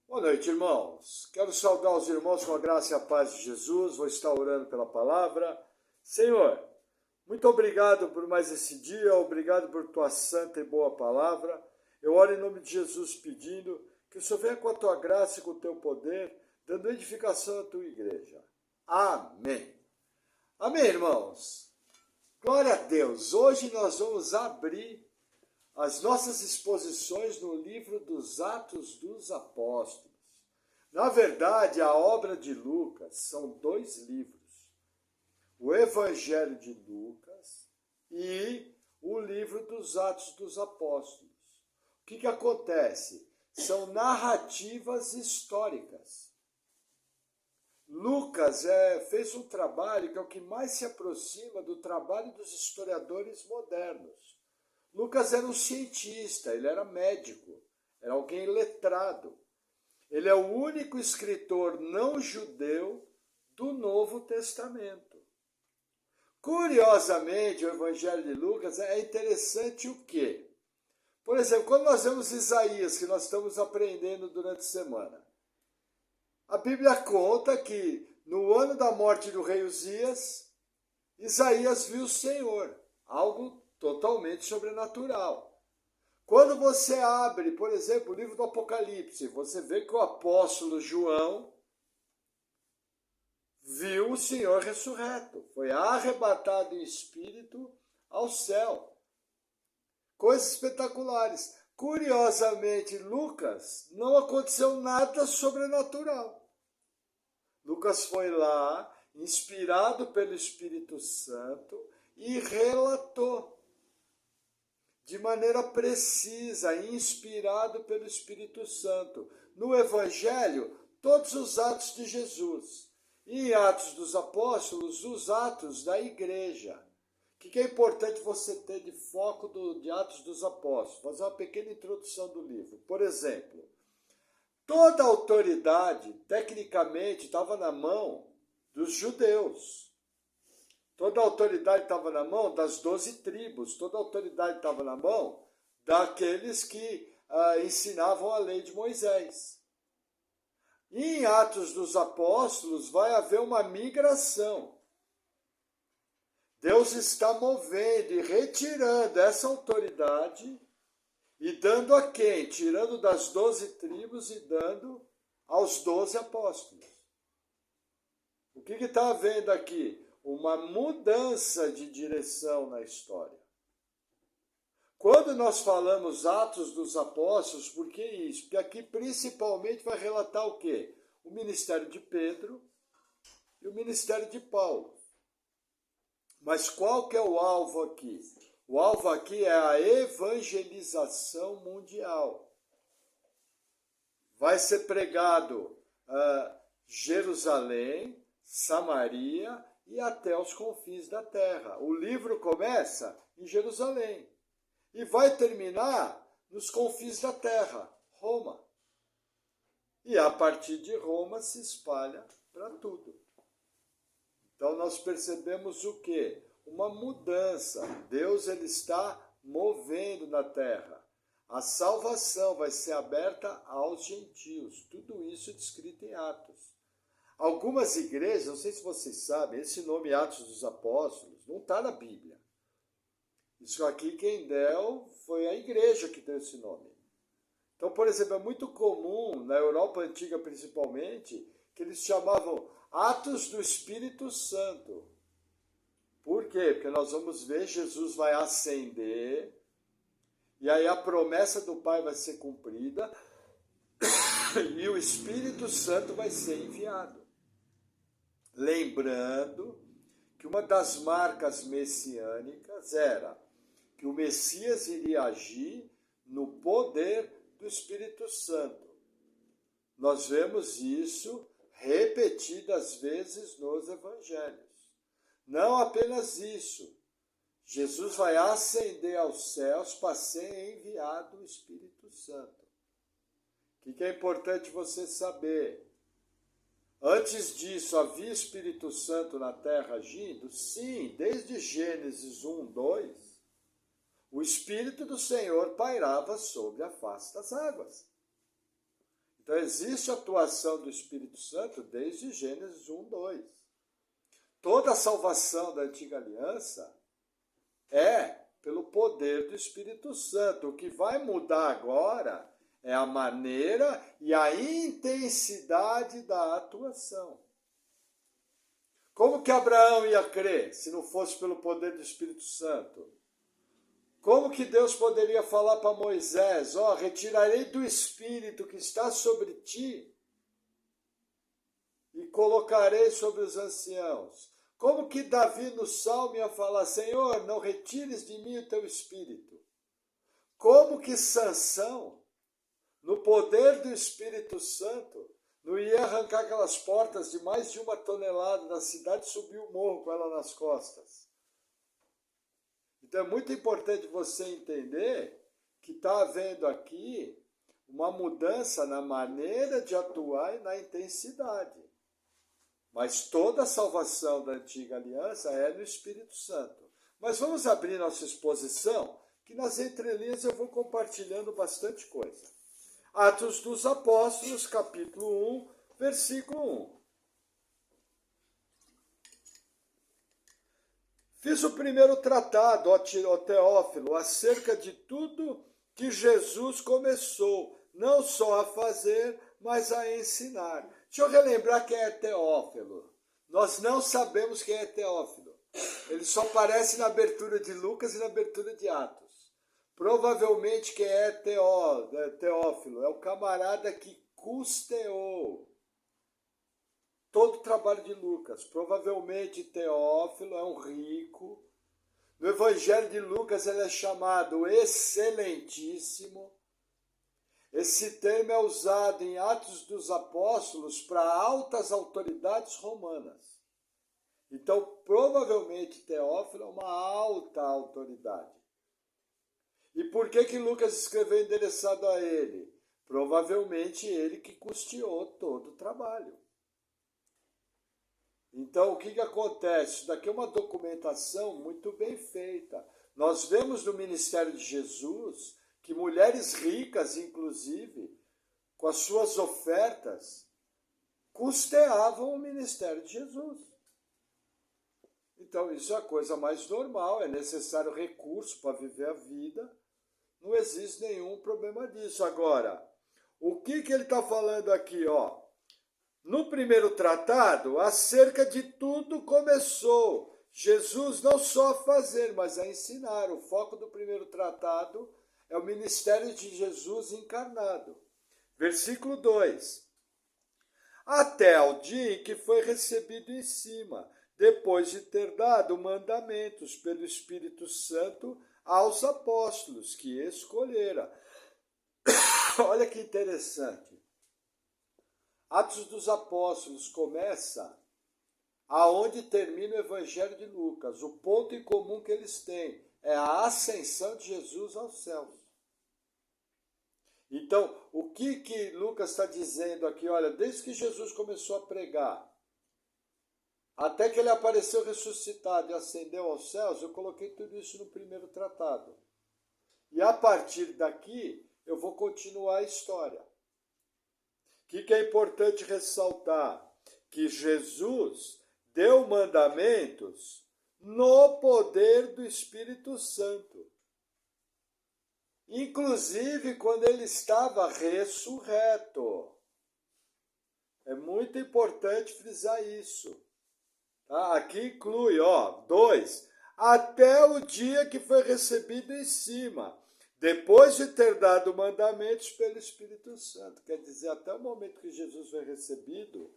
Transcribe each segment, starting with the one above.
Boa noite, irmãos. Quero saudar os irmãos com a graça e a paz de Jesus. Vou estar orando pela palavra. Senhor, muito obrigado por mais esse dia. Obrigado por tua santa e boa palavra. Eu oro em nome de Jesus pedindo que o Senhor venha com a tua graça e com o teu poder, dando edificação à tua igreja. Amém. Amém, irmãos. Glória a Deus. Hoje nós vamos abrir as nossas exposições no livro dos Atos dos Apóstolos. Na verdade, a obra de Lucas são dois livros. O Evangelho de Lucas e o livro dos Atos dos Apóstolos. O que acontece? São narrativas históricas. Lucas fez um trabalho que é o que mais se aproxima do trabalho dos historiadores modernos. Lucas era um cientista, ele era médico, era alguém letrado. Ele é o único escritor não judeu do Novo Testamento. Curiosamente, o Evangelho de Lucas é interessante o quê? Por exemplo, quando nós vemos Isaías, que nós estamos aprendendo durante a semana, a Bíblia conta que no ano da morte do rei Uzias, Isaías viu o Senhor, algo totalmente sobrenatural. Quando você abre, por exemplo, o livro do Apocalipse, você vê que o apóstolo João viu o Senhor ressurreto, foi arrebatado em espírito ao céu. Coisas espetaculares. Curiosamente, Lucas, não aconteceu nada sobrenatural. Lucas foi lá, inspirado pelo Espírito Santo, e relatou de maneira precisa, inspirado pelo Espírito Santo. No Evangelho, todos os atos de Jesus. E em Atos dos Apóstolos, os atos da igreja. O que é importante você ter de foco de Atos dos Apóstolos? Vou fazer uma pequena introdução do livro. Por exemplo, toda a autoridade, tecnicamente, estava na mão dos judeus. Toda a autoridade estava na mão das 12 tribos, toda a autoridade estava na mão daqueles que ensinavam a lei de Moisés. E em Atos dos Apóstolos vai haver uma migração. Deus está movendo e retirando essa autoridade e dando a quem? Tirando das 12 tribos e dando aos 12 apóstolos. O que está havendo aqui? Uma mudança de direção na história. Quando nós falamos Atos dos Apóstolos, por que isso? Porque aqui principalmente vai relatar o quê? O ministério de Pedro e o ministério de Paulo. Mas qual que é o alvo aqui? O alvo aqui é a evangelização mundial. Vai ser pregado Jerusalém, Samaria e até os confins da terra. O livro começa em Jerusalém e vai terminar nos confins da terra, Roma. E a partir de Roma se espalha para tudo. Então nós percebemos o quê? Uma mudança. Deus ele está movendo na terra. A salvação vai ser aberta aos gentios. Tudo isso descrito em Atos. Algumas igrejas, não sei se vocês sabem, esse nome Atos dos Apóstolos não está na Bíblia. Isso aqui quem deu foi a igreja que deu esse nome. Então, por exemplo, é muito comum, na Europa Antiga principalmente, que eles chamavam Atos do Espírito Santo. Por quê? Porque nós vamos ver, Jesus vai ascender, e aí a promessa do Pai vai ser cumprida, e o Espírito Santo vai ser enviado. Lembrando que uma das marcas messiânicas era que o Messias iria agir no poder do Espírito Santo. Nós vemos isso repetidas vezes nos evangelhos. Não apenas isso. Jesus vai ascender aos céus para ser enviado o Espírito Santo. O que é importante você saber? Antes disso, havia Espírito Santo na terra agindo? Sim, desde Gênesis 1, 2, o Espírito do Senhor pairava sobre a face das águas. Então existe a atuação do Espírito Santo desde Gênesis 1, 2. Toda a salvação da antiga aliança é pelo poder do Espírito Santo. O que vai mudar agora é a maneira e a intensidade da atuação. Como que Abraão ia crer se não fosse pelo poder do Espírito Santo? Como que Deus poderia falar para Moisés, retirarei do Espírito que está sobre ti e colocarei sobre os anciãos? Como que Davi no Salmo ia falar, Senhor, não retires de mim o teu Espírito? Como que Sansão, no poder do Espírito Santo, não ia arrancar aquelas portas de mais de 1 tonelada da cidade e subir o morro com ela nas costas? Então é muito importante você entender que está havendo aqui uma mudança na maneira de atuar e na intensidade. Mas toda a salvação da antiga aliança é no Espírito Santo. Mas vamos abrir nossa exposição, que nas entrelinhas eu vou compartilhando bastante coisa. Atos dos Apóstolos, capítulo 1, versículo 1. Fiz o primeiro tratado, ó Teófilo, acerca de tudo que Jesus começou, não só a fazer, mas a ensinar. Deixa eu relembrar quem é Teófilo. Nós não sabemos quem é Teófilo. Ele só aparece na abertura de Lucas e na abertura de Atos. Provavelmente quem é Teófilo é o camarada que custeou todo o trabalho de Lucas. Provavelmente Teófilo é um rico. No Evangelho de Lucas ele é chamado excelentíssimo. Esse termo é usado em Atos dos Apóstolos para altas autoridades romanas. Então, provavelmente Teófilo é uma alta autoridade. E por que Lucas escreveu endereçado a ele? Provavelmente ele que custeou todo o trabalho. Então, o que acontece? Isso daqui é uma documentação muito bem feita. Nós vemos no ministério de Jesus que mulheres ricas, inclusive, com as suas ofertas, custeavam o ministério de Jesus. Então, isso é a coisa mais normal, é necessário recurso para viver a vida, não existe nenhum problema disso. Agora, o que ele está falando aqui, No primeiro tratado, acerca de tudo começou. Jesus não só a fazer, mas a ensinar. O foco do primeiro tratado é o ministério de Jesus encarnado. Versículo 2. Até ao dia em que foi recebido em cima, depois de ter dado mandamentos pelo Espírito Santo aos apóstolos que escolhera. Olha que interessante. Atos dos Apóstolos começa aonde termina o Evangelho de Lucas. O ponto em comum que eles têm é a ascensão de Jesus aos céus. Então, o que Lucas está dizendo aqui? Olha, desde que Jesus começou a pregar, até que ele apareceu ressuscitado e ascendeu aos céus, eu coloquei tudo isso no primeiro tratado. E a partir daqui, eu vou continuar a história. O que é importante ressaltar? Que Jesus deu mandamentos no poder do Espírito Santo. Inclusive quando ele estava ressurreto. É muito importante frisar isso. Tá? Aqui inclui, 2. Até o dia que foi recebido em cima, depois de ter dado mandamentos pelo Espírito Santo. Quer dizer, até o momento que Jesus foi recebido,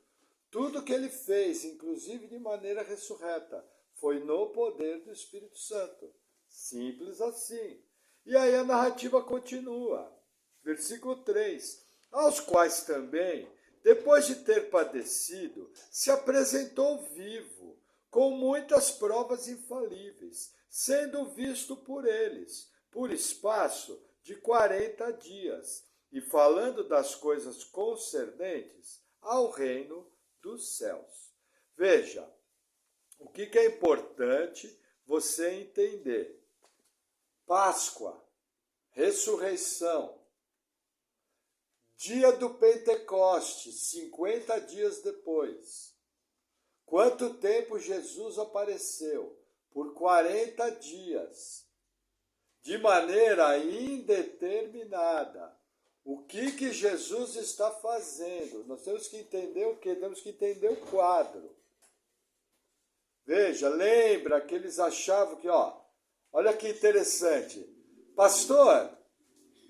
tudo que ele fez, inclusive de maneira ressurreta, foi no poder do Espírito Santo. Simples assim. E aí a narrativa continua. Versículo 3. Aos quais também, depois de ter padecido, se apresentou vivo, com muitas provas infalíveis, sendo visto por eles, por espaço de 40 dias, e falando das coisas concernentes ao reino dos céus. Veja, o que é importante você entender? Páscoa, ressurreição, dia do Pentecostes, 50 dias depois. Quanto tempo Jesus apareceu? Por 40 dias. De maneira indeterminada. O que Jesus está fazendo? Nós temos que entender o quê? Temos que entender o quadro. Veja, lembra que eles achavam que, olha que interessante. Pastor,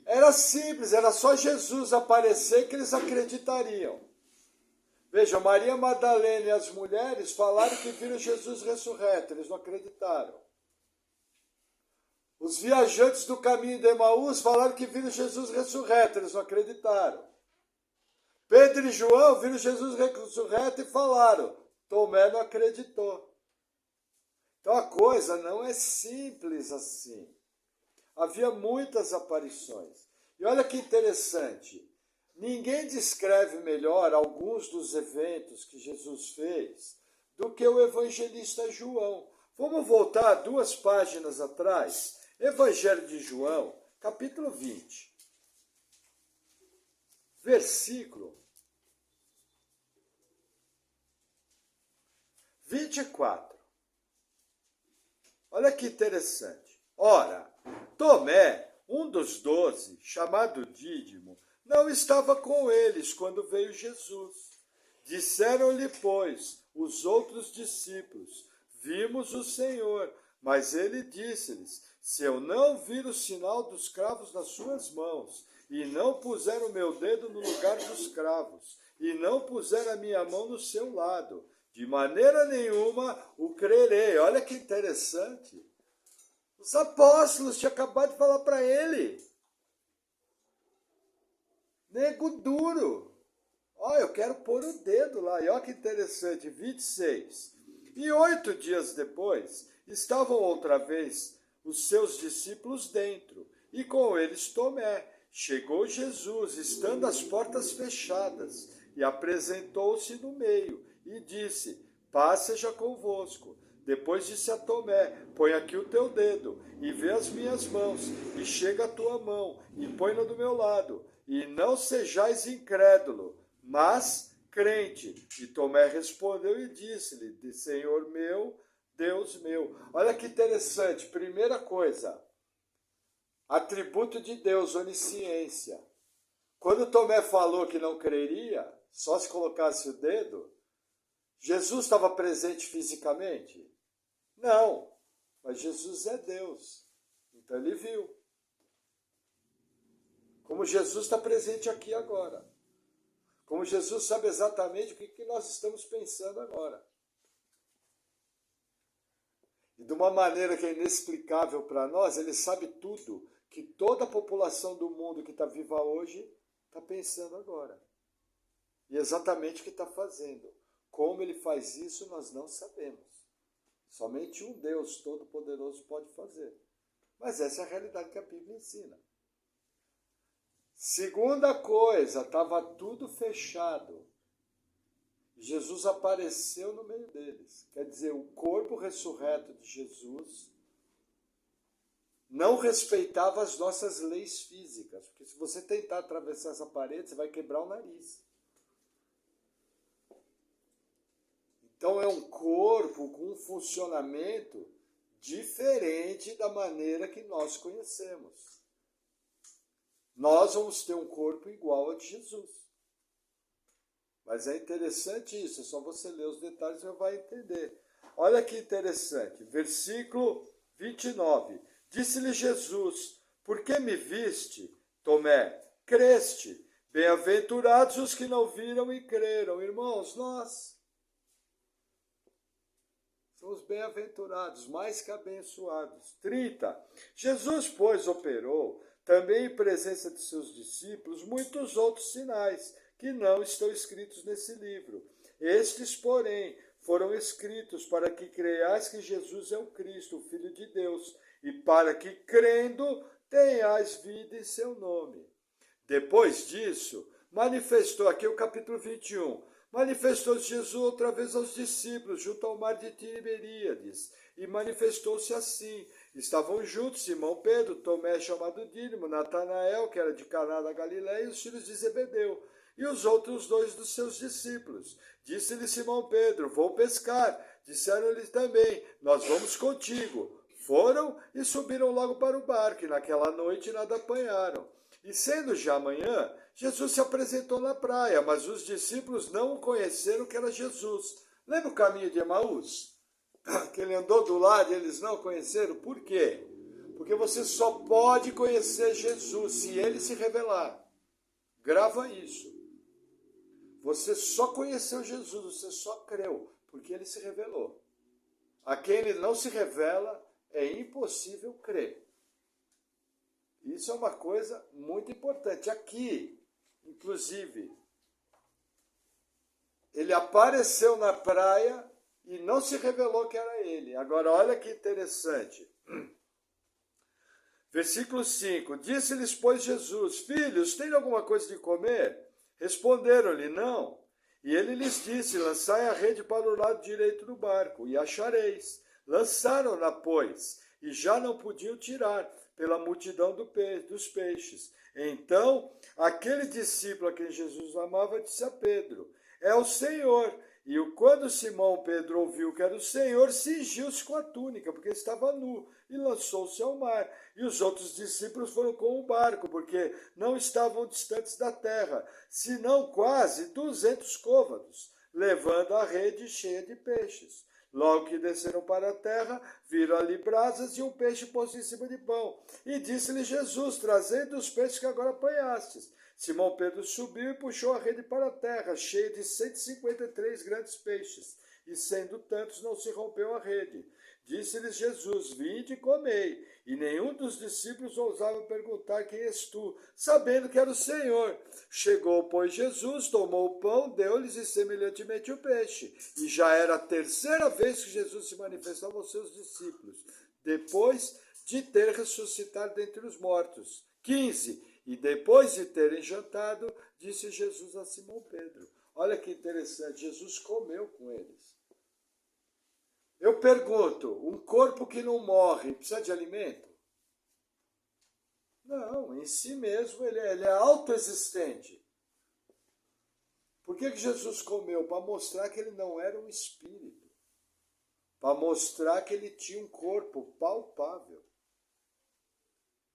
era simples, era só Jesus aparecer que eles acreditariam. Veja, Maria Madalena e as mulheres falaram que viram Jesus ressurreto, eles não acreditaram. Os viajantes do caminho de Emaús falaram que viram Jesus ressurreto, eles não acreditaram. Pedro e João viram Jesus ressurreto e falaram. Tomé não acreditou. Então a coisa não é simples assim. Havia muitas aparições. E olha que interessante. Ninguém descreve melhor alguns dos eventos que Jesus fez do que o evangelista João. Vamos voltar 2 páginas atrás. Evangelho de João, capítulo 20. Versículo 24. Olha que interessante. Ora, Tomé, um dos 12, chamado Dídimo, não estava com eles quando veio Jesus. Disseram-lhe, pois, os outros discípulos, vimos o Senhor. Mas ele disse-lhes, se eu não vir o sinal dos cravos nas suas mãos, e não puser o meu dedo no lugar dos cravos, e não puser a minha mão no seu lado, de maneira nenhuma o crerei. Olha que interessante. Os apóstolos tinham acabado de falar para ele. Nego duro. Eu quero pôr o dedo lá. E olha que interessante, 26. E 8 dias depois, estavam outra vez os seus discípulos dentro, e com eles Tomé. Chegou Jesus, estando as portas fechadas, e apresentou-se no meio, e disse, paz seja convosco. Depois disse a Tomé, põe aqui o teu dedo, e vê as minhas mãos, e chega a tua mão, e põe-na do meu lado, e não sejais incrédulo, mas crente. E Tomé respondeu e disse-lhe, Senhor meu, Deus meu. Olha que interessante, primeira coisa, atributo de Deus, onisciência. Quando Tomé falou que não creria, só se colocasse o dedo, Jesus estava presente fisicamente? Não, mas Jesus é Deus, então ele viu. Como Jesus está presente aqui agora. Como Jesus sabe exatamente o que nós estamos pensando agora. E de uma maneira que é inexplicável para nós, ele sabe tudo que toda a população do mundo que está viva hoje está pensando agora. E exatamente o que está fazendo. Como ele faz isso, nós não sabemos. Somente um Deus Todo-Poderoso pode fazer. Mas essa é a realidade que a Bíblia ensina. Segunda coisa, estava tudo fechado. Jesus apareceu no meio deles. Quer dizer, o corpo ressurreto de Jesus não respeitava as nossas leis físicas. Porque se você tentar atravessar essa parede, você vai quebrar o nariz. Então é um corpo com um funcionamento diferente da maneira que nós conhecemos. Nós vamos ter um corpo igual ao de Jesus. Mas é interessante isso, é só você ler os detalhes e você vai entender. Olha que interessante, versículo 29. Disse-lhe Jesus, por que me viste, Tomé? Creste. Bem-aventurados os que não viram e creram. Irmãos, nós somos bem-aventurados, mais que abençoados. 30. Jesus, pois, operou, também em presença de seus discípulos, muitos outros sinais, que não estão escritos nesse livro. Estes, porém, foram escritos para que creiais que Jesus é o Cristo, o Filho de Deus, e para que, crendo, tenhais vida em seu nome. Depois disso, manifestou, aqui o capítulo 21, manifestou-se Jesus outra vez aos discípulos, junto ao mar de Tiberíades, e manifestou-se assim, Estavam juntos Simão Pedro, Tomé chamado Dídimo, Natanael, que era de Caná da Galileia, e os filhos de Zebedeu, e os outros dois dos seus discípulos. Disse-lhe Simão Pedro, vou pescar. Disseram-lhe também, nós vamos contigo. Foram e subiram logo para o barco, e naquela noite nada apanharam. E sendo já amanhã, Jesus se apresentou na praia, mas os discípulos não o conheceram que era Jesus. Lembra o caminho de Emaús? Que ele andou do lado e eles não o conheceram? Por quê? Porque você só pode conhecer Jesus se ele se revelar. Grava isso. Você só conheceu Jesus, você só creu, porque ele se revelou. A quem ele não se revela, é impossível crer. Isso é uma coisa muito importante. Aqui, inclusive, ele apareceu na praia e não se revelou que era ele. Agora, olha que interessante. Versículo 5. Disse-lhes, pois, Jesus, filhos, tem alguma coisa de comer? Responderam-lhe, não. E ele lhes disse, lançai a rede para o lado direito do barco, e achareis. Lançaram-na, pois, e já não podiam tirar, pela multidão dos peixes. Então, aquele discípulo a quem Jesus amava disse a Pedro, é o Senhor. E quando Simão Pedro ouviu que era o Senhor, cingiu-se com a túnica, porque estava nu, e lançou-se ao mar. E os outros discípulos foram com o barco, porque não estavam distantes da terra, senão quase 200 côvados, levando a rede cheia de peixes. Logo que desceram para a terra, viram ali brasas e um peixe posto em cima de pão. E disse-lhe Jesus, trazei os peixes que agora apanhastes. Simão Pedro subiu e puxou a rede para a terra, cheia de 153 grandes peixes. E sendo tantos, não se rompeu a rede. Disse-lhes Jesus, vinde e comei. E nenhum dos discípulos ousava perguntar quem és tu, sabendo que era o Senhor. Chegou, pois, Jesus, tomou o pão, deu-lhes e semelhantemente o peixe. E já era a terceira vez que Jesus se manifestava aos seus discípulos, depois de ter ressuscitado dentre os mortos. 15. E depois de terem jantado, disse Jesus a Simão Pedro. Olha que interessante, Jesus comeu com eles. Eu pergunto, um corpo que não morre precisa de alimento? Não, em si mesmo ele é autoexistente. Por que Jesus comeu? Para mostrar que ele não era um espírito. Para mostrar que ele tinha um corpo palpável.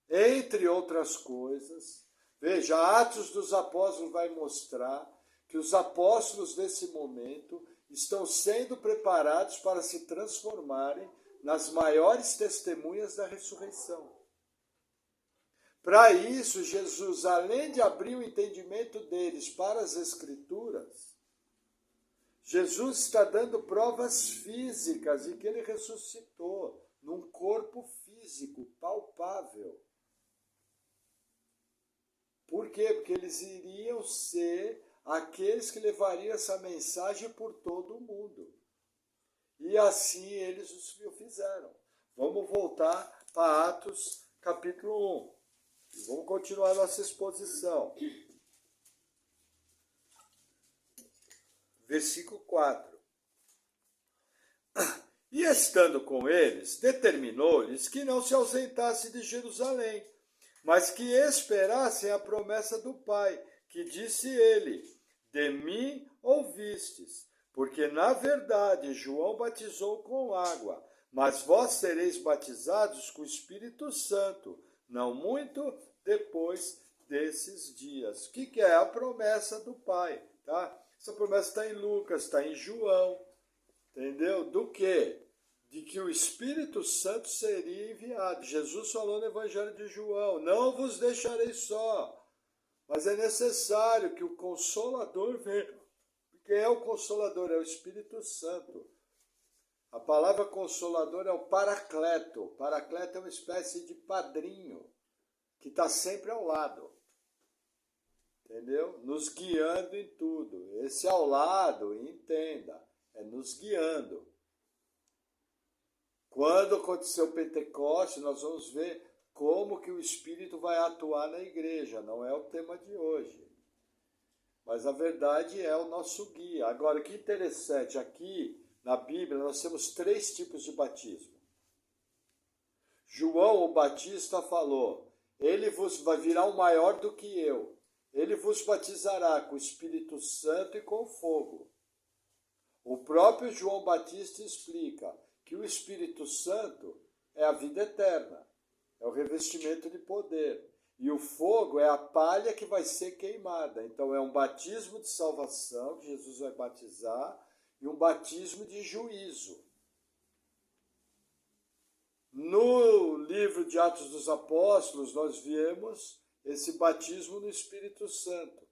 Entre outras coisas, veja, Atos dos Apóstolos vai mostrar que os apóstolos nesse momento estão sendo preparados para se transformarem nas maiores testemunhas da ressurreição. Para isso, Jesus, além de abrir o entendimento deles para as Escrituras, Jesus está dando provas físicas de que ele ressuscitou num corpo físico, palpável. Por quê? Porque eles iriam ser aqueles que levariam essa mensagem por todo o mundo. E assim eles o fizeram. Vamos voltar para Atos capítulo 1. E vamos continuar nossa exposição. Versículo 4. E estando com eles, determinou-lhes que não se ausentasse de Jerusalém, mas que esperassem a promessa do Pai, que disse ele, de mim ouvistes, porque na verdade João batizou com água, mas vós sereis batizados com o Espírito Santo, não muito depois desses dias. O que é a promessa do Pai? Tá? Essa promessa está em Lucas, está em João, entendeu? Do quê? De que o Espírito Santo seria enviado. Jesus falou no Evangelho de João, não vos deixarei só, mas é necessário que o Consolador venha. Quem é o Consolador? É o Espírito Santo. A palavra Consolador é o Paracleto. Paracleto é uma espécie de padrinho que está sempre ao lado. Entendeu? Nos guiando em tudo. Esse ao lado, entenda, é nos guiando. Quando acontecer o Pentecostes, nós vamos ver como que o Espírito vai atuar na igreja. Não é o tema de hoje. Mas a verdade é o nosso guia. Agora, que interessante, aqui na Bíblia nós temos 3 tipos de batismo. João o Batista falou, ele vos vai virar um maior do que eu. Ele vos batizará com o Espírito Santo e com fogo. O próprio João Batista explica que o Espírito Santo é a vida eterna, é o revestimento de poder. E o fogo é a palha que vai ser queimada. Então é um batismo de salvação que Jesus vai batizar e um batismo de juízo. No livro de Atos dos Apóstolos, nós vemos esse batismo no Espírito Santo.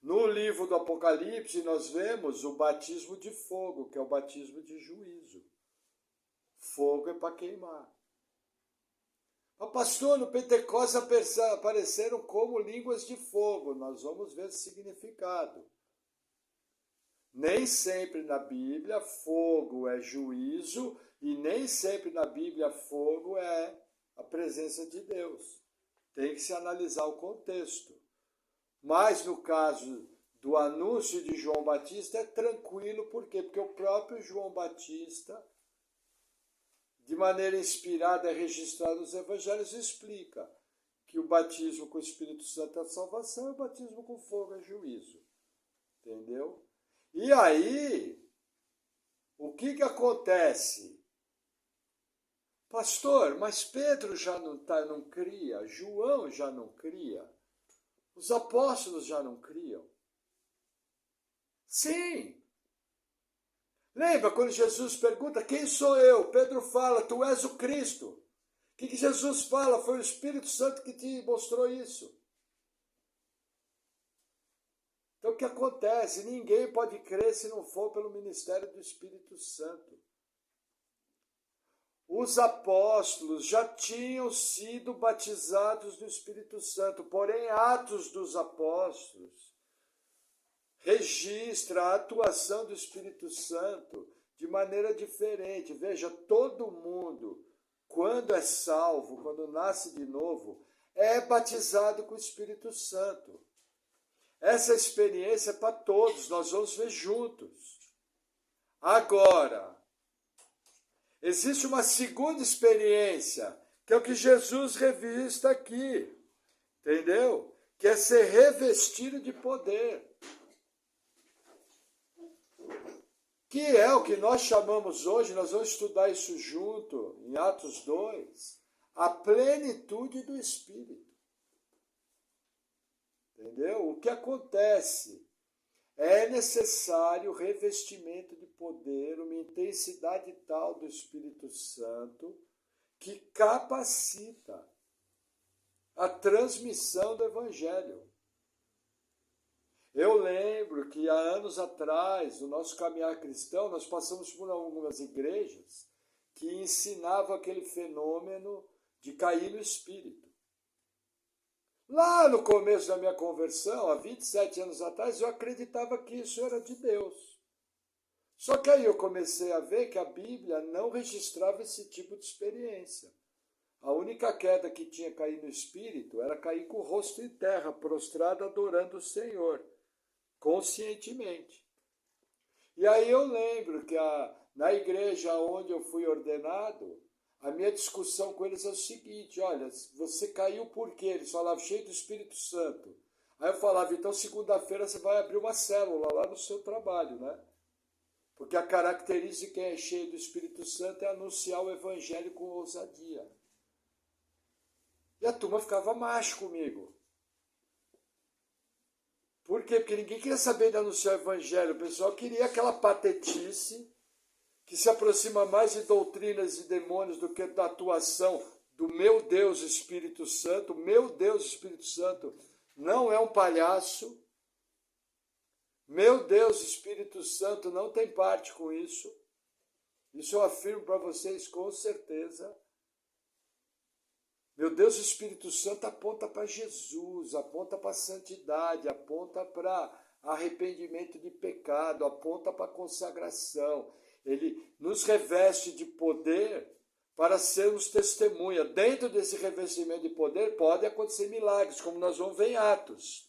No livro do Apocalipse, nós vemos o batismo de fogo, que é o batismo de juízo. Fogo é para queimar. Mas, pastor, no Pentecostes apareceram como línguas de fogo. Nós vamos ver o significado. Nem sempre na Bíblia fogo é juízo e nem sempre na Bíblia fogo é a presença de Deus. Tem que se analisar o contexto. Mas no caso do anúncio de João Batista é tranquilo, por quê? Porque o próprio João Batista, de maneira inspirada e registrada nos evangelhos, explica que o batismo com o Espírito Santo é a salvação e o batismo com fogo é juízo. Entendeu? E aí, o que acontece? Pastor, mas Pedro já não cria, João já não cria, os apóstolos já não criam. Sim! Lembra quando Jesus pergunta, quem sou eu? Pedro fala, tu és o Cristo. O que Jesus fala? Foi o Espírito Santo que te mostrou isso. Então o que acontece? Ninguém pode crer se não for pelo ministério do Espírito Santo. Os apóstolos já tinham sido batizados do Espírito Santo, porém Atos dos Apóstolos registra a atuação do Espírito Santo de maneira diferente. Veja, todo mundo, quando é salvo, quando nasce de novo, é batizado com o Espírito Santo. Essa experiência é para todos, nós vamos ver juntos. Agora, existe uma segunda experiência, que é o que Jesus revista aqui, entendeu? Que é ser revestido de poder. Que é o que nós chamamos hoje, nós vamos estudar isso junto, em Atos 2, a plenitude do Espírito. Entendeu? O que acontece? É necessário revestimento de poder, uma intensidade tal do Espírito Santo que capacita a transmissão do Evangelho. Eu lembro que há anos atrás, no nosso caminhar cristão, nós passamos por algumas igrejas que ensinavam aquele fenômeno de cair no Espírito. Lá no começo da minha conversão, há 27 anos atrás, eu acreditava que isso era de Deus. Só que aí eu comecei a ver que a Bíblia não registrava esse tipo de experiência. A única queda que tinha caído no Espírito era cair com o rosto em terra, prostrado, adorando o Senhor, conscientemente. E aí eu lembro que na igreja onde eu fui ordenado, a minha discussão com eles é o seguinte, olha, você caiu por quê? Eles falavam, cheio do Espírito Santo. Aí eu falava, então segunda-feira você vai abrir uma célula lá no seu trabalho, né? Porque a característica de quem é cheio do Espírito Santo é anunciar o Evangelho com ousadia. E a turma ficava macho comigo. Por quê? Porque ninguém queria saber de anunciar o Evangelho. O pessoal queria aquela patetice que se aproxima mais de doutrinas e demônios do que da atuação do meu Deus Espírito Santo. Meu Deus Espírito Santo não é um palhaço. Meu Deus Espírito Santo não tem parte com isso. Isso eu afirmo para vocês com certeza. Meu Deus Espírito Santo aponta para Jesus, aponta para a santidade, aponta para arrependimento de pecado, aponta para a consagração. Ele nos reveste de poder para sermos testemunha. Dentro desse revestimento de poder pode acontecer milagres, como nós vamos ver em Atos.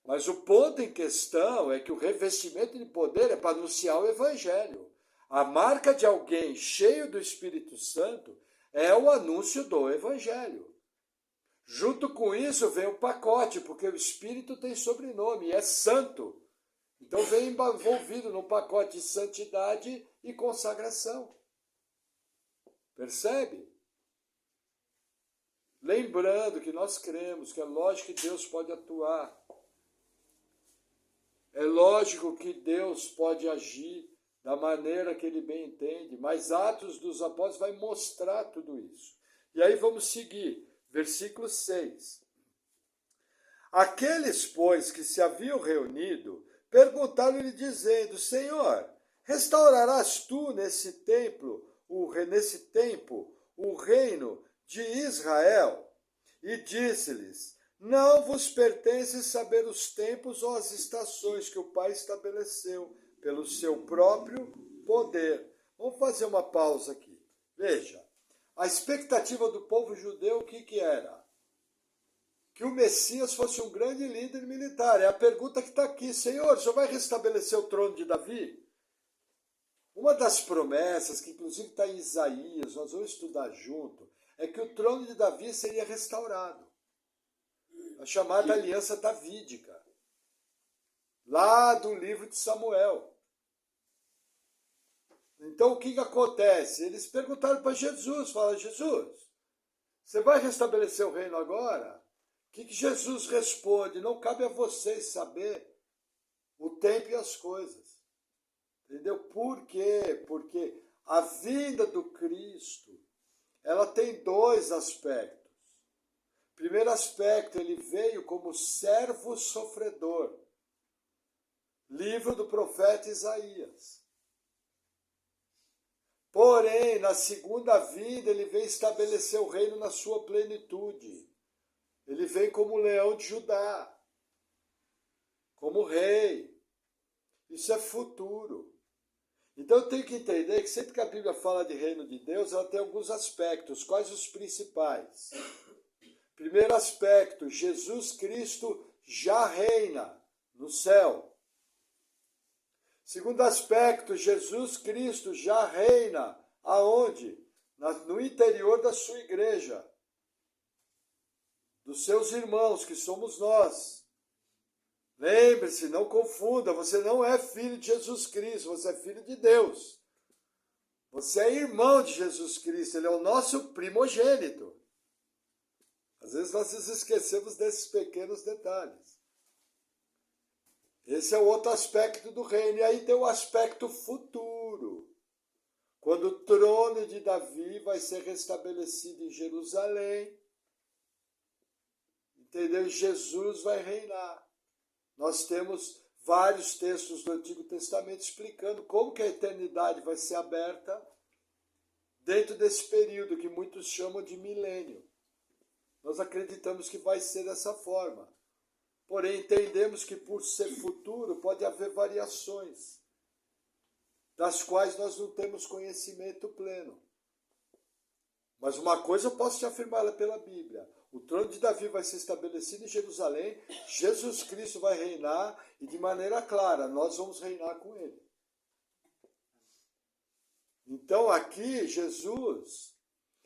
Mas o ponto em questão é que o revestimento de poder é para anunciar o Evangelho. A marca de alguém cheio do Espírito Santo é o anúncio do Evangelho. Junto com isso vem o pacote, porque o Espírito tem sobrenome, é santo. Então vem envolvido no pacote de santidade e consagração. Percebe? Lembrando que nós cremos que é lógico que Deus pode atuar. É lógico que Deus pode agir da maneira que Ele bem entende, mas Atos dos Apóstolos vai mostrar tudo isso. E aí vamos seguir, versículo 6. Aqueles, pois, que se haviam reunido, perguntaram-lhe dizendo, Senhor, restaurarás tu nesse tempo o reino de Israel? E disse-lhes, não vos pertence saber os tempos ou as estações que o Pai estabeleceu pelo seu próprio poder. Vamos fazer uma pausa aqui. Veja, a expectativa do povo judeu, o que era? Que o Messias fosse um grande líder militar. É a pergunta que está aqui. Senhor, o senhor vai restabelecer o trono de Davi? Uma das promessas, que inclusive está em Isaías, nós vamos estudar junto, é que o trono de Davi seria restaurado. A chamada aliança davídica. Lá do livro de Samuel. Então o que acontece? Eles perguntaram para Jesus, falaram, Jesus, você vai restabelecer o reino agora? O que Jesus responde? Não cabe a vocês saber o tempo e as coisas. Entendeu? Por quê? Porque a vinda do Cristo, ela tem dois aspectos. Primeiro aspecto, ele veio como servo sofredor. Livro do profeta Isaías. Porém, na segunda vinda, ele vem estabelecer o reino na sua plenitude. Ele vem como leão de Judá, como rei. Isso é futuro. Então eu tenho que entender que sempre que a Bíblia fala de reino de Deus, ela tem alguns aspectos. Quais os principais? Primeiro aspecto, Jesus Cristo já reina no céu. Segundo aspecto, Jesus Cristo já reina aonde? No interior da sua igreja. Dos seus irmãos, que somos nós. Lembre-se, não confunda, você não é filho de Jesus Cristo, você é filho de Deus. Você é irmão de Jesus Cristo, ele é o nosso primogênito. Às vezes nós nos esquecemos desses pequenos detalhes. Esse é o outro aspecto do reino. E aí tem o aspecto futuro. Quando o trono de Davi vai ser restabelecido em Jerusalém. Entendeu? Jesus vai reinar. Nós temos vários textos do Antigo Testamento explicando como que a eternidade vai ser aberta dentro desse período que muitos chamam de milênio. Nós acreditamos que vai ser dessa forma. Porém, entendemos que por ser futuro pode haver variações, das quais nós não temos conhecimento pleno. Mas uma coisa eu posso te afirmar pela Bíblia. O trono de Davi vai ser estabelecido em Jerusalém, Jesus Cristo vai reinar e de maneira clara, nós vamos reinar com ele. Então aqui Jesus,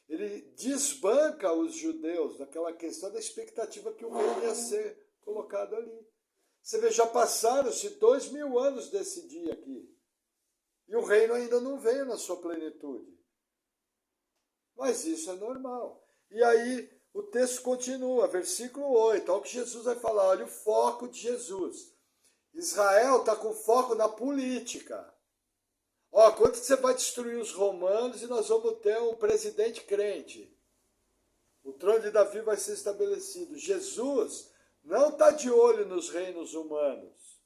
ele desbanca os judeus daquela questão da expectativa que o reino ia ser colocado ali. Você vê, já passaram-se 2000 anos desse dia aqui. E o reino ainda não veio na sua plenitude. Mas isso é normal. E aí o texto continua, versículo 8. Olha o que Jesus vai falar, olha o foco de Jesus. Israel está com foco na política. Ó, quando você vai destruir os romanos e nós vamos ter um presidente crente? O trono de Davi vai ser estabelecido. Jesus não está de olho nos reinos humanos.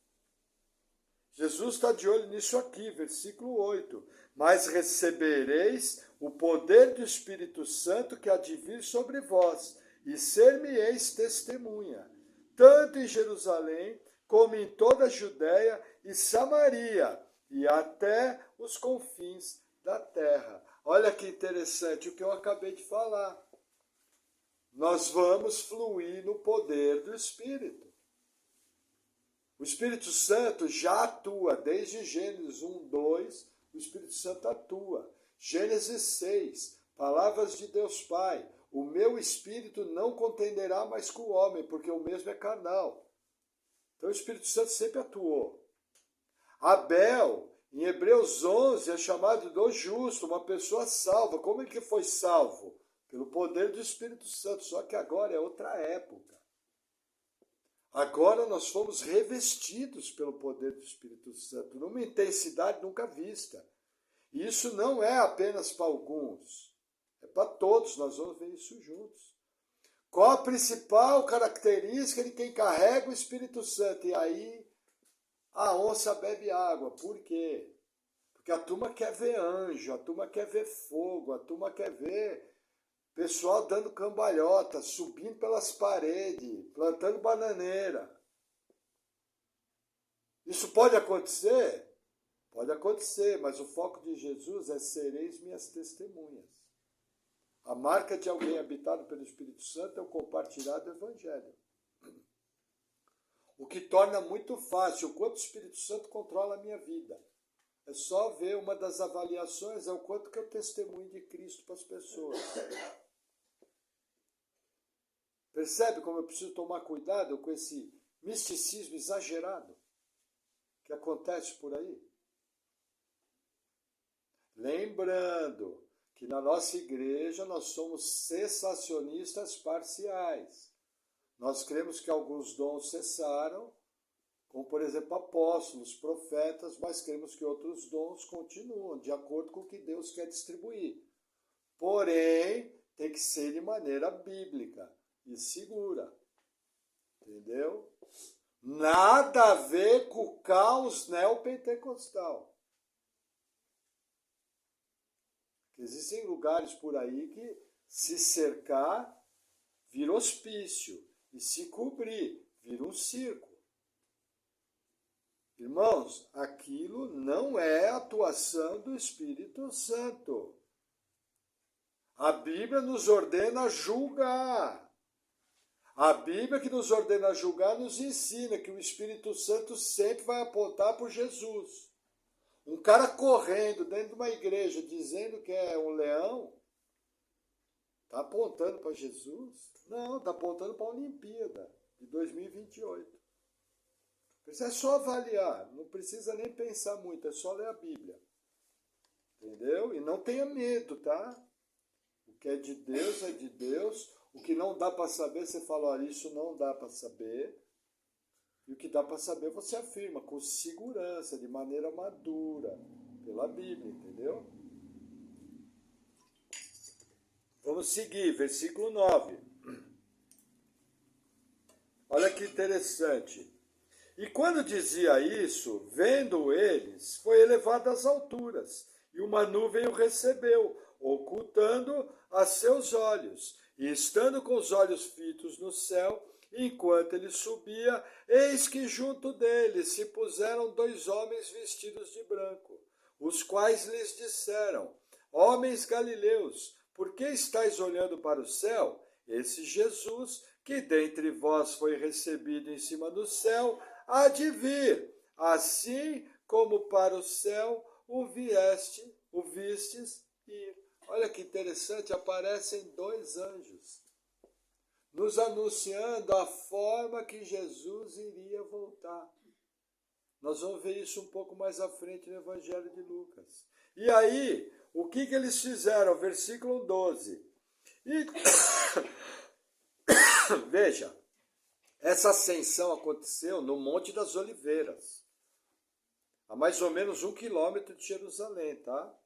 Jesus está de olho nisso aqui, versículo 8. Mas recebereis o poder do Espírito Santo que há de vir sobre vós, e ser-me-eis testemunha, tanto em Jerusalém, como em toda a Judéia e Samaria, e até os confins da terra. Olha que interessante o que eu acabei de falar. Nós vamos fluir no poder do Espírito. O Espírito Santo já atua desde Gênesis 1, 2, o Espírito Santo atua. Gênesis 6, palavras de Deus Pai. O meu espírito não contenderá mais com o homem, porque o mesmo é carnal. Então o Espírito Santo sempre atuou. Abel, em Hebreus 11, é chamado do justo, uma pessoa salva. Como ele que foi salvo? Pelo poder do Espírito Santo, só que agora é outra época. Agora nós fomos revestidos pelo poder do Espírito Santo, numa intensidade nunca vista. E isso não é apenas para alguns, é para todos, nós vamos ver isso juntos. Qual a principal característica de quem carrega o Espírito Santo? E aí a onça bebe água. Por quê? Porque a turma quer ver anjo, a turma quer ver fogo, a turma quer ver pessoal dando cambalhota, subindo pelas paredes, plantando bananeira. Isso pode acontecer? Pode acontecer, mas o foco de Jesus é sereis minhas testemunhas. A marca de alguém habitado pelo Espírito Santo é o compartilhar do Evangelho. O que torna muito fácil o quanto o Espírito Santo controla a minha vida. É só ver, uma das avaliações é o quanto que eu testemunho de Cristo para as pessoas. Percebe como eu preciso tomar cuidado com esse misticismo exagerado que acontece por aí? Lembrando que na nossa igreja nós somos cessacionistas parciais. Nós cremos que alguns dons cessaram, como por exemplo apóstolos, profetas, mas cremos que outros dons continuam, de acordo com o que Deus quer distribuir. Porém, tem que ser de maneira bíblica e segura. Entendeu? Nada a ver com o caos neopentecostal. Existem lugares por aí que se cercar vira hospício e se cobrir vira um circo. Irmãos, aquilo não é atuação do Espírito Santo. A Bíblia nos ordena julgar. A Bíblia que nos ordena julgar nos ensina que o Espírito Santo sempre vai apontar para Jesus. Um cara correndo dentro de uma igreja dizendo que é um leão, está apontando para Jesus? Não, está apontando para a Olimpíada de 2028. Isso é só avaliar, não precisa nem pensar muito, é só ler a Bíblia. Entendeu? E não tenha medo, tá? O que é de Deus. O que não dá para saber, você fala, olha, isso não dá para saber. E o que dá para saber, você afirma com segurança, de maneira madura, pela Bíblia, entendeu? Vamos seguir, versículo 9. Olha que interessante. E quando dizia isso, vendo eles, foi elevado às alturas, e uma nuvem o recebeu, ocultando a seus olhos. E estando com os olhos fitos no céu, enquanto ele subia, eis que junto dele se puseram 2 homens vestidos de branco, os quais lhes disseram, homens galileus, por que estáis olhando para o céu? Esse Jesus, que dentre vós foi recebido em cima do céu, há de vir, assim como para o céu o vistes ir. Olha que interessante, aparecem 2 anjos, nos anunciando a forma que Jesus iria voltar. Nós vamos ver isso um pouco mais à frente no Evangelho de Lucas. E aí, o que eles fizeram? Versículo 12. E veja, essa ascensão aconteceu no Monte das Oliveiras, a mais ou menos 1 quilômetro de Jerusalém, tá?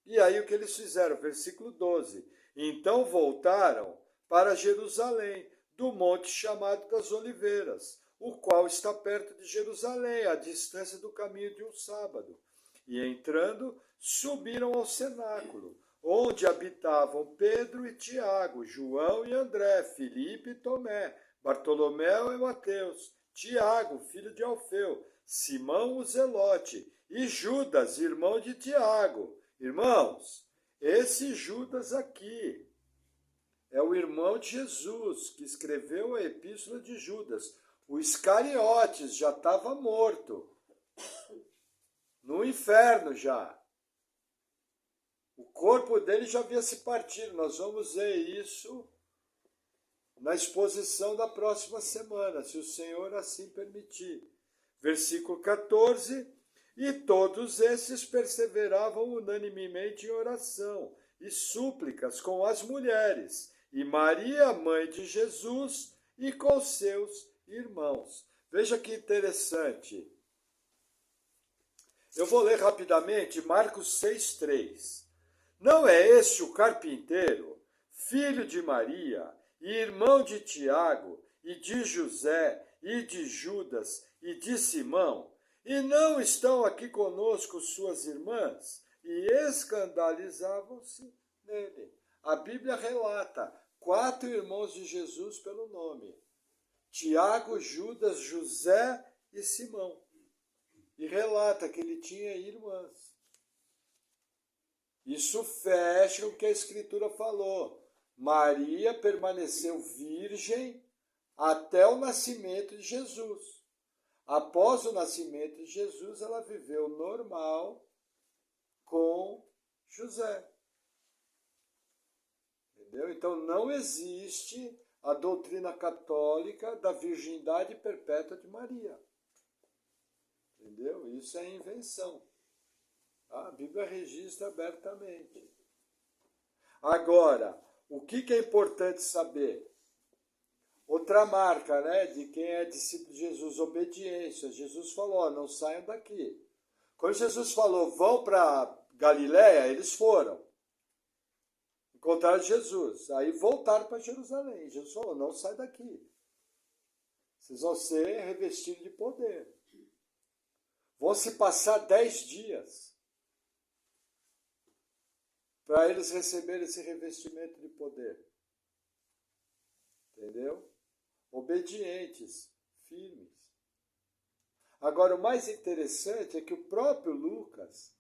E aí o que eles fizeram? Versículo 12. Então voltaram para Jerusalém, do monte chamado das Oliveiras, o qual está perto de Jerusalém, à distância do caminho de um sábado. E entrando, subiram ao cenáculo, onde habitavam Pedro e Tiago, João e André, Filipe e Tomé, Bartolomeu e Mateus, Tiago, filho de Alfeu, Simão o Zelote e Judas, irmão de Tiago. Irmãos, esse Judas aqui é o irmão de Jesus, que escreveu a epístola de Judas. O Iscariotes já estava morto. no inferno já. O corpo dele já havia se partido. Nós vamos ver isso na exposição da próxima semana, se o Senhor assim permitir. Versículo 14, e todos esses perseveravam unanimemente em oração e súplicas com as mulheres, e Maria, mãe de Jesus, e com seus irmãos. Veja que interessante. Eu vou ler rapidamente Marcos 6,3. Não é este o carpinteiro, filho de Maria, e irmão de Tiago, e de José, e de Judas, e de Simão? E não estão aqui conosco suas irmãs? E escandalizavam-se nele. A Bíblia relata 4 irmãos de Jesus pelo nome: Tiago, Judas, José e Simão. E relata que ele tinha irmãs. Isso fecha o que a Escritura falou. Maria permaneceu virgem até o nascimento de Jesus. Após o nascimento de Jesus, ela viveu normal com José. Entendeu? Então não existe a doutrina católica da virgindade perpétua de Maria. Entendeu? Isso é invenção. A Bíblia registra abertamente. Agora, o que é importante saber? Outra marca, né, de quem é discípulo de Jesus, obediência. Jesus falou, não saiam daqui. Quando Jesus falou, vão para Galiléia, eles foram. Encontraram Jesus. Aí voltaram para Jerusalém. Jesus falou, não sai daqui. Vocês vão ser revestidos de poder. Vão se passar 10 dias para eles receberem esse revestimento de poder. Entendeu? Obedientes, firmes. Agora, o mais interessante é que o próprio Lucas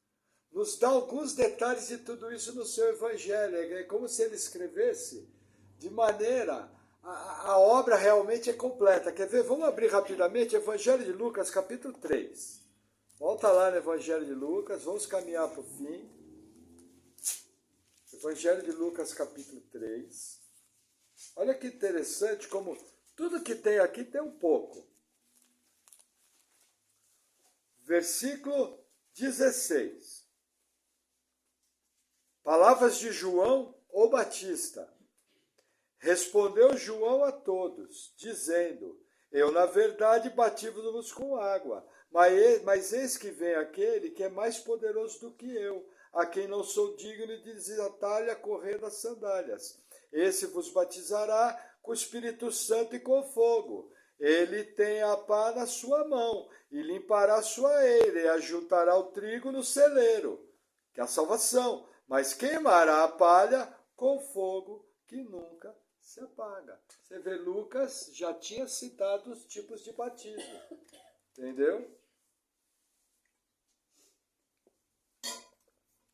nos dá alguns detalhes de tudo isso no seu evangelho. É como se ele escrevesse de maneira... A obra realmente é completa. Quer ver? Vamos abrir rapidamente Evangelho de Lucas, capítulo 3. Volta lá no Evangelho de Lucas, vamos caminhar para o fim. Evangelho de Lucas, capítulo 3. Olha que interessante como tudo que tem aqui tem um pouco. Versículo 16. Palavras de João, o Batista. Respondeu João a todos, dizendo, eu na verdade batizo-vos com água, mas eis que vem aquele que é mais poderoso do que eu, a quem não sou digno de desatar-lhe a correia das sandálias. Esse vos batizará com o Espírito Santo e com fogo. Ele tem a pá na sua mão, e limpará a sua eira, e ajuntará o trigo no celeiro, que é a salvação, mas queimará a palha com fogo que nunca se apaga. Você vê, Lucas já tinha citado os tipos de batismo. Entendeu?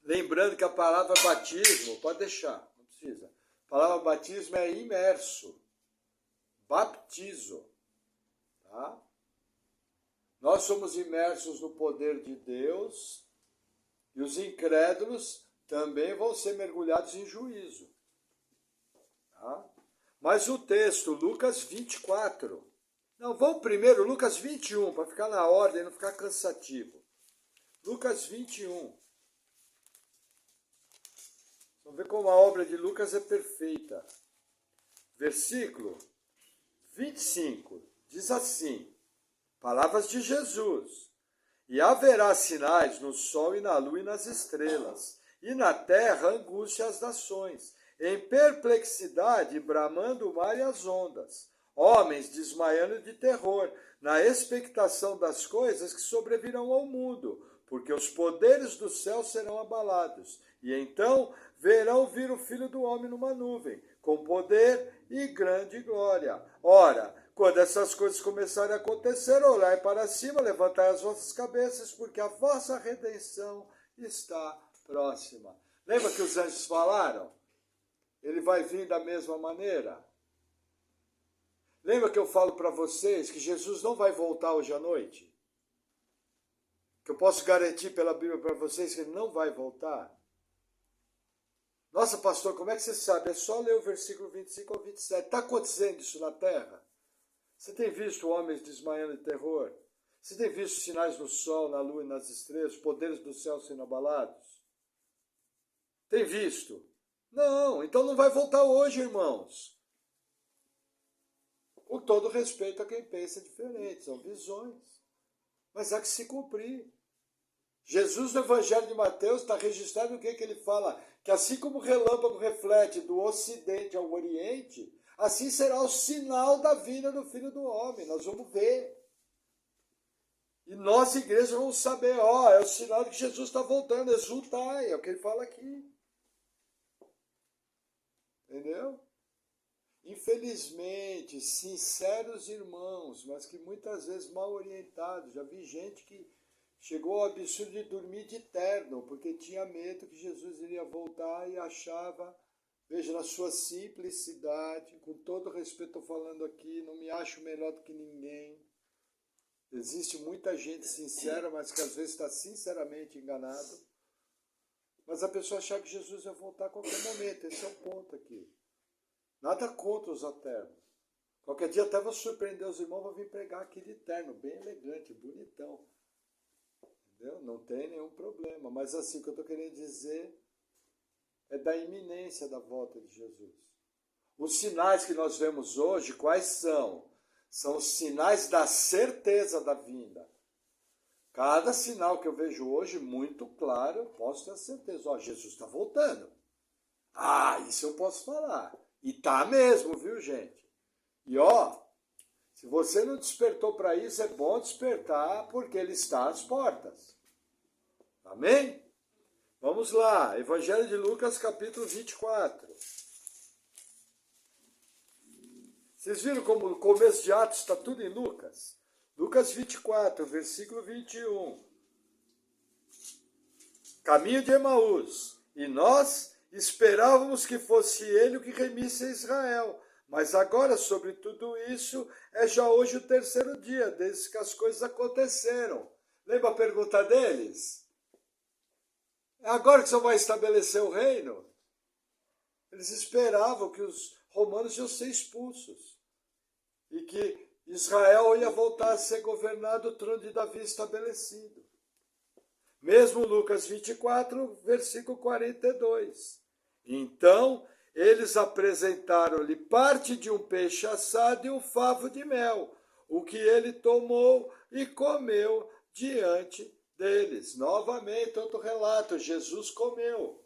Lembrando que a palavra batismo, pode deixar, não precisa. A palavra batismo é imerso. Baptizo. Tá? Nós somos imersos no poder de Deus e os incrédulos também vão ser mergulhados em juízo. Tá? Mas o texto, Lucas 24. Não, vamos primeiro, Lucas 21, para ficar na ordem e não ficar cansativo. Lucas 21. Vamos ver como a obra de Lucas é perfeita. Versículo 25. Diz assim, palavras de Jesus. E haverá sinais no sol e na lua e nas estrelas, e na terra angústia às nações, em perplexidade bramando o mar e as ondas, homens desmaiando de terror, na expectação das coisas que sobrevirão ao mundo, porque os poderes do céu serão abalados. E então verão vir o Filho do Homem numa nuvem, com poder e grande glória. Ora, quando essas coisas começarem a acontecer, olhai para cima, levantai as vossas cabeças, porque a vossa redenção está próxima. Lembra que os anjos falaram? Ele vai vir da mesma maneira? Lembra que eu falo para vocês que Jesus não vai voltar hoje à noite? que eu posso garantir pela Bíblia para vocês que ele não vai voltar? Nossa, pastor, como é que você sabe? É só ler o versículo 25 ao 27. Está acontecendo isso na Terra? Você tem visto homens desmaiando de terror? Você tem visto sinais no sol, na lua e nas estrelas, poderes do céu sendo abalados? Tem visto? Não, então não vai voltar hoje, irmãos. Com todo respeito a quem pensa diferente, são visões. Mas há que se cumprir. Jesus no Evangelho de Mateus está registrado o que ele fala? Que assim como o relâmpago reflete do ocidente ao oriente, assim será o sinal da vinda do Filho do Homem. Nós vamos ver. E nós, igreja, vamos saber, é o sinal de que Jesus está voltando, exultai, é o que ele fala aqui. Entendeu? Infelizmente, sinceros irmãos, mas que muitas vezes mal orientados. Já vi gente que chegou ao absurdo de dormir de terno, porque tinha medo que Jesus iria voltar e achava, veja, na sua simplicidade, com todo respeito estou falando aqui, não me acho melhor do que ninguém. Existe muita gente sincera, mas que às vezes está sinceramente enganado. Mas a pessoa achar que Jesus vai voltar a qualquer momento, esse é o ponto aqui. Nada contra os ternos. Qualquer dia até vou surpreender os irmãos, vou vir pregar aqui de terno, bem elegante, bonitão. Entendeu? Não tem nenhum problema. Mas assim, o que eu estou querendo dizer é da iminência da volta de Jesus. Os sinais que nós vemos hoje, quais são? São os sinais da certeza da vinda. Cada sinal que eu vejo hoje, muito claro, eu posso ter certeza. Jesus está voltando. Isso eu posso falar. E tá mesmo, viu, gente? E se você não despertou para isso, é bom despertar, porque ele está às portas. Amém? Vamos lá, Evangelho de Lucas, capítulo 24. Vocês viram como o começo de Atos está tudo em Lucas? Lucas 24, versículo 21. Caminho de Emaús. E nós esperávamos que fosse ele o que remisse a Israel. Mas agora, sobre tudo isso, é já hoje o terceiro dia, desde que as coisas aconteceram. Lembra a pergunta deles? É agora que o Senhor vai estabelecer o reino? Eles esperavam que os romanos iam ser expulsos. E que Israel ia voltar a ser governado, o trono de Davi estabelecido. Mesmo Lucas 24, versículo 42. Então, eles apresentaram-lhe parte de um peixe assado e um favo de mel, o que ele tomou e comeu diante deles. Novamente, outro relato, Jesus comeu.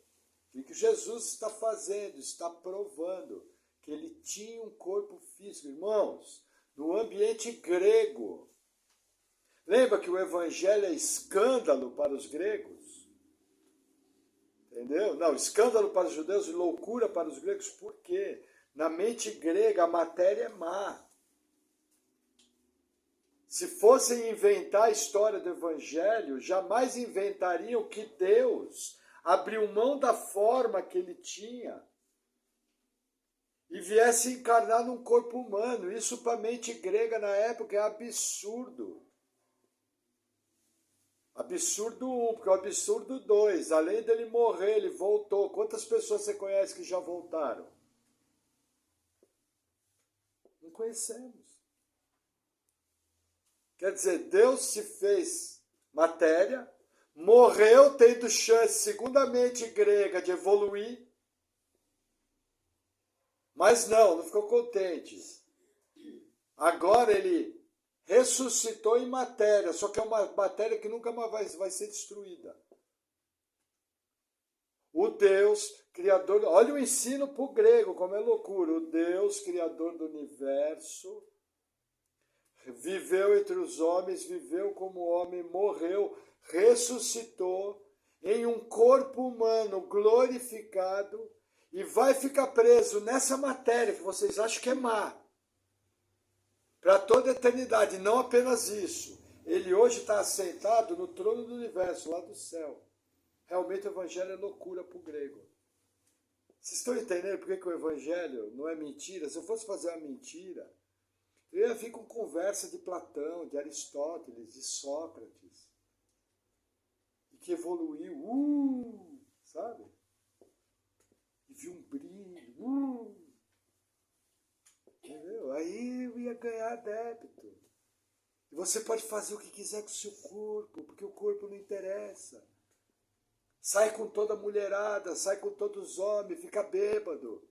O que Jesus está fazendo? Está provando que ele tinha um corpo físico. Irmãos, no ambiente grego, lembra que o evangelho é escândalo para os gregos? Entendeu? Não, escândalo para os judeus e loucura para os gregos. Por quê? Na mente grega, a matéria é má. Se fossem inventar a história do evangelho, jamais inventariam que Deus abriu mão da forma que ele tinha e viesse encarnar num corpo humano. Isso para a mente grega na época é absurdo. Absurdo 1, porque é o absurdo 2. Além dele morrer, ele voltou. Quantas pessoas você conhece que já voltaram? Não conhecemos. Quer dizer, Deus se fez matéria, morreu tendo chance, segundo a mente grega, de evoluir, mas não ficou contente. Agora ele ressuscitou em matéria, só que é uma matéria que nunca mais vai ser destruída. O Deus criador, olha o ensino para o grego, como é loucura. O Deus criador do universo viveu entre os homens, viveu como homem, morreu, ressuscitou em um corpo humano glorificado e vai ficar preso nessa matéria que vocês acham que é má, para toda a eternidade. Não apenas isso, ele hoje está assentado no trono do universo, lá do céu. Realmente o evangelho é loucura para o grego. Vocês estão entendendo por que o evangelho não é mentira? Se eu fosse fazer uma mentira, eu ia vir com conversa de Platão, de Aristóteles, de Sócrates. e que evoluiu, sabe? E viu um brilho, entendeu? Aí eu ia ganhar débito. E você pode fazer o que quiser com o seu corpo, porque o corpo não interessa. Sai com toda a mulherada, sai com todos os homens, fica bêbado.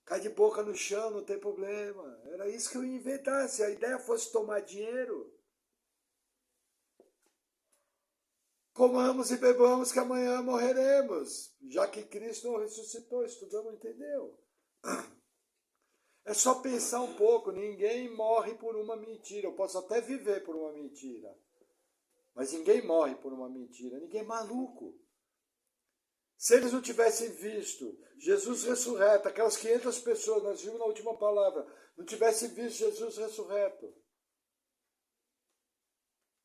Cai de boca no chão, não tem problema. Era isso que eu ia inventar. Se a ideia fosse tomar dinheiro, comamos e bebamos que amanhã morreremos. Já que Cristo não ressuscitou, estudamos, entendeu? É só pensar um pouco, ninguém morre por uma mentira. Eu posso até viver por uma mentira. Mas ninguém morre por uma mentira, ninguém é maluco. Se eles não tivessem visto Jesus ressurreto, aquelas 500 pessoas, nós vimos na última palavra, não tivessem visto Jesus ressurreto,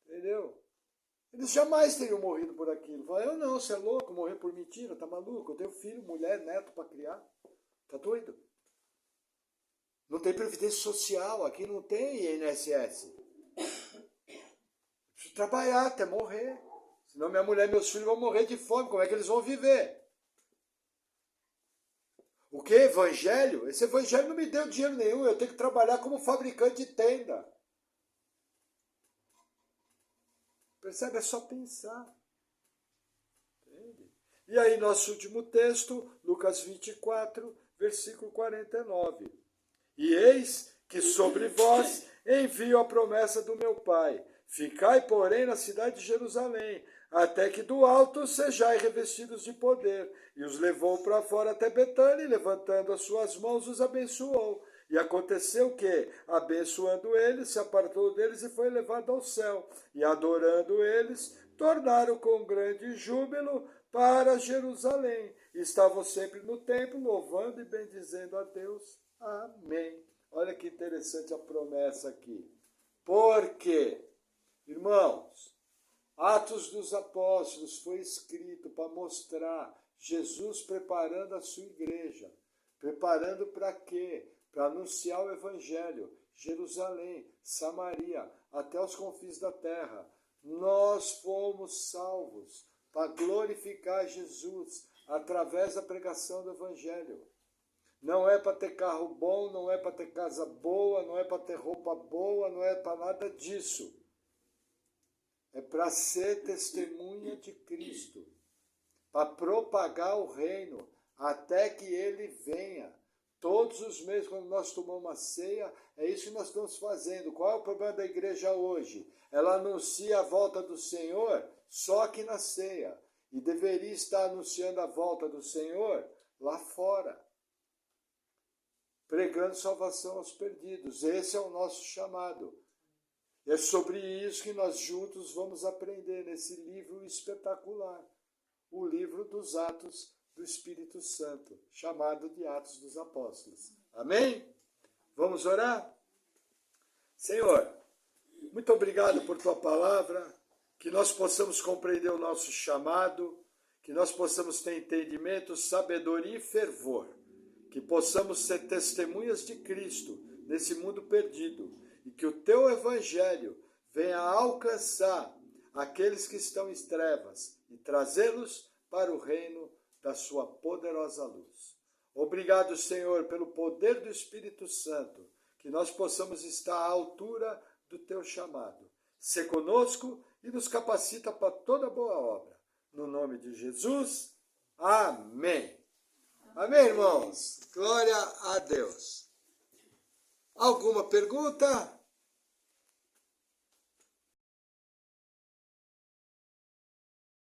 entendeu? Eles jamais teriam morrido por aquilo. Falaram, eu não, você é louco, morrer por mentira, tá maluco? Eu tenho filho, mulher, neto para criar. Tá doido? Não tem previdência social, aqui não tem INSS. Preciso trabalhar até morrer. Senão minha mulher e meus filhos vão morrer de fome. Como é que eles vão viver? O que? Evangelho? Esse evangelho não me deu dinheiro nenhum. Eu tenho que trabalhar como fabricante de tenda. Percebe? É só pensar. Entende? E aí, nosso último texto, Lucas 24, versículo 49. E eis que sobre vós envio a promessa do meu Pai. Ficai, porém, na cidade de Jerusalém, até que do alto sejais revestidos de poder. E os levou para fora até Betânia, e levantando as suas mãos, os abençoou. E aconteceu que, abençoando eles, se apartou deles e foi levado ao céu. E adorando eles, tornaram com grande júbilo para Jerusalém. E estavam sempre no templo, louvando e bendizendo a Deus. Amém. Olha que interessante a promessa aqui. Porque, irmãos, Atos dos Apóstolos foi escrito para mostrar Jesus preparando a sua igreja. Preparando para quê? Para anunciar o Evangelho. Jerusalém, Samaria, até os confins da terra. Nós fomos salvos para glorificar Jesus através da pregação do Evangelho. Não é para ter carro bom, não é para ter casa boa, não é para ter roupa boa, não é para nada disso. É para ser testemunha de Cristo, para propagar o reino até que ele venha. Todos os meses, quando nós tomamos uma ceia, é isso que nós estamos fazendo. Qual é o problema da igreja hoje? Ela anuncia a volta do Senhor só aqui na ceia. E deveria estar anunciando a volta do Senhor lá fora, pregando salvação aos perdidos. Esse é o nosso chamado. É sobre isso que nós juntos vamos aprender nesse livro espetacular, o livro dos Atos do Espírito Santo, chamado de Atos dos Apóstolos. Amém? Vamos orar? Senhor, muito obrigado por tua palavra, que nós possamos compreender o nosso chamado, que nós possamos ter entendimento, sabedoria e fervor, que possamos ser testemunhas de Cristo nesse mundo perdido e que o teu evangelho venha alcançar aqueles que estão em trevas e trazê-los para o reino da sua poderosa luz. Obrigado, Senhor, pelo poder do Espírito Santo, que nós possamos estar à altura do teu chamado. Sê conosco e nos capacita para toda boa obra. No nome de Jesus, amém. Amém, irmãos? Glória a Deus. Alguma pergunta?